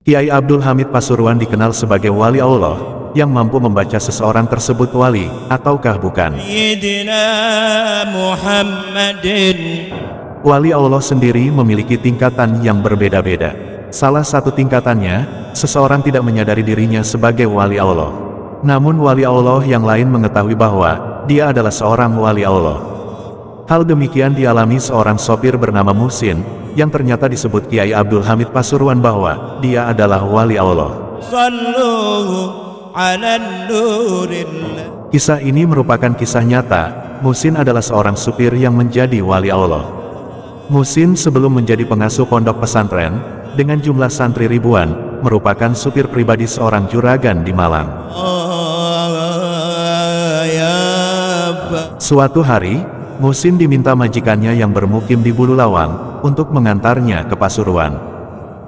Kiai Abdul Hamid Pasuruan dikenal sebagai wali Allah yang mampu membaca seseorang tersebut wali ataukah bukan. Wali Allah sendiri memiliki tingkatan yang berbeda-beda. Salah satu tingkatannya, seseorang tidak menyadari dirinya sebagai wali Allah. Namun wali Allah yang lain mengetahui bahwa dia adalah seorang wali Allah. Hal demikian dialami seorang sopir bernama Muhsin, yang ternyata disebut Kiai Abdul Hamid Pasuruan bahwa dia adalah wali Allah. Kisah ini merupakan kisah nyata. Muhsin adalah seorang supir yang menjadi wali Allah. Muhsin sebelum menjadi pengasuh pondok pesantren, dengan jumlah santri ribuan, merupakan supir pribadi seorang juragan di Malang. Suatu hari, Muhsin diminta majikannya yang bermukim di Bululawang untuk mengantarnya ke Pasuruan.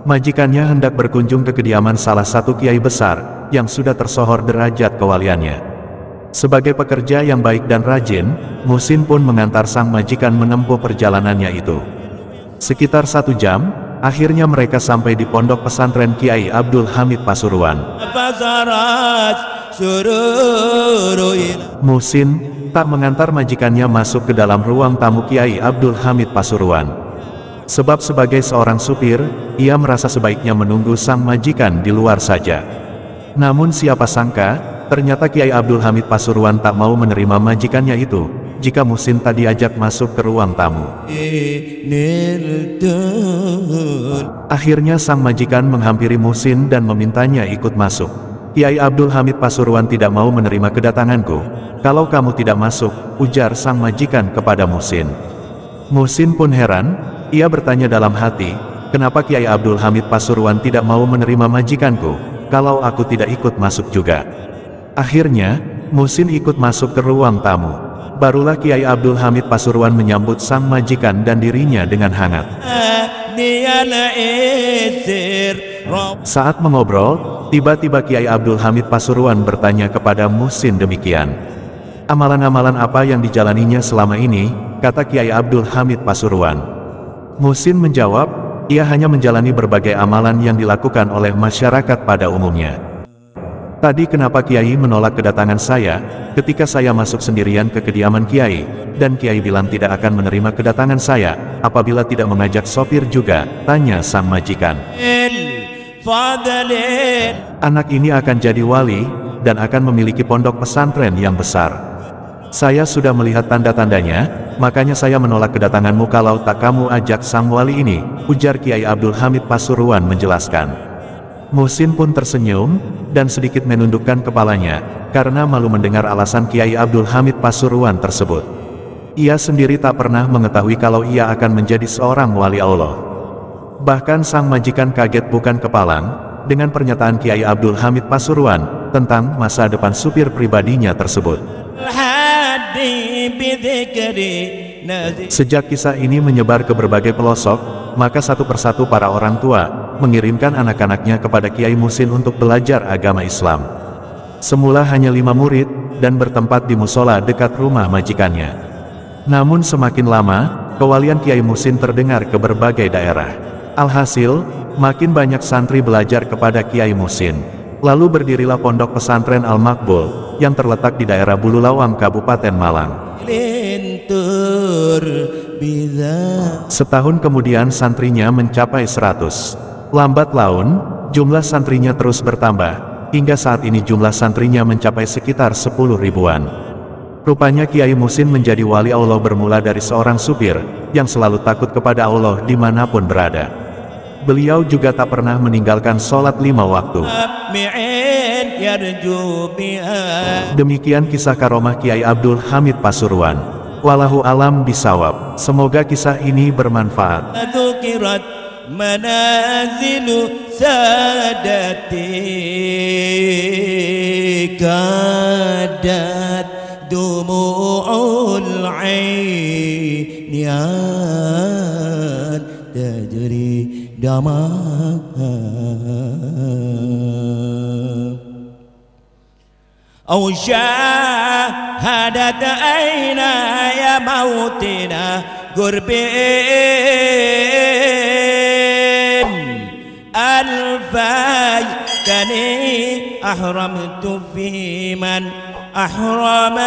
Majikannya hendak berkunjung ke kediaman salah satu kiai besar yang sudah tersohor derajat kewaliannya. Sebagai pekerja yang baik dan rajin, Muhsin pun mengantar sang majikan menempuh perjalanannya itu. Sekitar 1 jam, akhirnya mereka sampai di pondok pesantren Kiai Abdul Hamid Pasuruan. Muhsin tak mengantar majikannya masuk ke dalam ruang tamu Kiai Abdul Hamid Pasuruan. Sebab sebagai seorang supir, ia merasa sebaiknya menunggu sang majikan di luar saja. Namun siapa sangka, ternyata Kiai Abdul Hamid Pasuruan tak mau menerima majikannya itu, jika Muhsin tak diajak masuk ke ruang tamu. Akhirnya sang majikan menghampiri Muhsin dan memintanya ikut masuk. Kiai Abdul Hamid Pasuruan tidak mau menerima kedatanganku. Kalau kamu tidak masuk, ujar sang majikan kepada Muhsin. Muhsin pun heran, ia bertanya dalam hati, kenapa Kiai Abdul Hamid Pasuruan tidak mau menerima majikanku, kalau aku tidak ikut masuk juga. Akhirnya, Muhsin ikut masuk ke ruang tamu. Barulah Kiai Abdul Hamid Pasuruan menyambut sang majikan dan dirinya dengan hangat. Saat mengobrol, tiba-tiba Kiai Abdul Hamid Pasuruan bertanya kepada Muhsin demikian. Amalan-amalan apa yang dijalaninya selama ini, kata Kiai Abdul Hamid Pasuruan. Muhsin menjawab, ia hanya menjalani berbagai amalan yang dilakukan oleh masyarakat pada umumnya. Tadi kenapa Kiai menolak kedatangan saya, ketika saya masuk sendirian ke kediaman Kiai, dan Kiai bilang tidak akan menerima kedatangan saya, apabila tidak mengajak sopir juga, tanya sang majikan. Anak ini akan jadi wali, dan akan memiliki pondok pesantren yang besar. Saya sudah melihat tanda-tandanya, makanya saya menolak kedatanganmu kalau tak kamu ajak sang wali ini, ujar Kiai Abdul Hamid Pasuruan menjelaskan. Muhsin pun tersenyum, dan sedikit menundukkan kepalanya, karena malu mendengar alasan Kiai Abdul Hamid Pasuruan tersebut. Ia sendiri tak pernah mengetahui kalau ia akan menjadi seorang wali Allah. Bahkan sang majikan kaget bukan kepalang, dengan pernyataan Kiai Abdul Hamid Pasuruan, tentang masa depan supir pribadinya tersebut. Sejak kisah ini menyebar ke berbagai pelosok, maka satu persatu para orang tua mengirimkan anak-anaknya kepada Kiai Muhsin untuk belajar agama Islam. Semula hanya 5 murid, dan bertempat di musola dekat rumah majikannya. Namun semakin lama, kewalian Kiai Muhsin terdengar ke berbagai daerah. Alhasil, makin banyak santri belajar kepada Kiai Muhsin. Lalu berdirilah pondok pesantren Al-Makbul, yang terletak di daerah Bululawang, Kabupaten Malang. Setahun kemudian santrinya mencapai 100. Lambat laun, jumlah santrinya terus bertambah, hingga saat ini jumlah santrinya mencapai sekitar 10 ribuan. Rupanya Kiai Muhsin menjadi wali Allah bermula dari seorang supir, yang selalu takut kepada Allah dimanapun berada. Beliau juga tak pernah meninggalkan sholat 5 waktu. Demikian kisah karomah Kiai Abdul Hamid Pasuruan. Wallahu alam bisawab. Semoga kisah ini bermanfaat. Manazilu sadati kadat dumu'ul ainian tajri damah أو شاهدت عيناي موتنا قربين ألفيتني أحرمت في من أحرم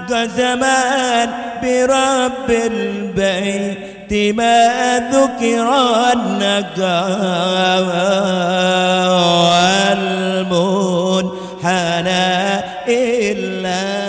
قسما برب البيت ما ذكر النجاة والمنحنى إلا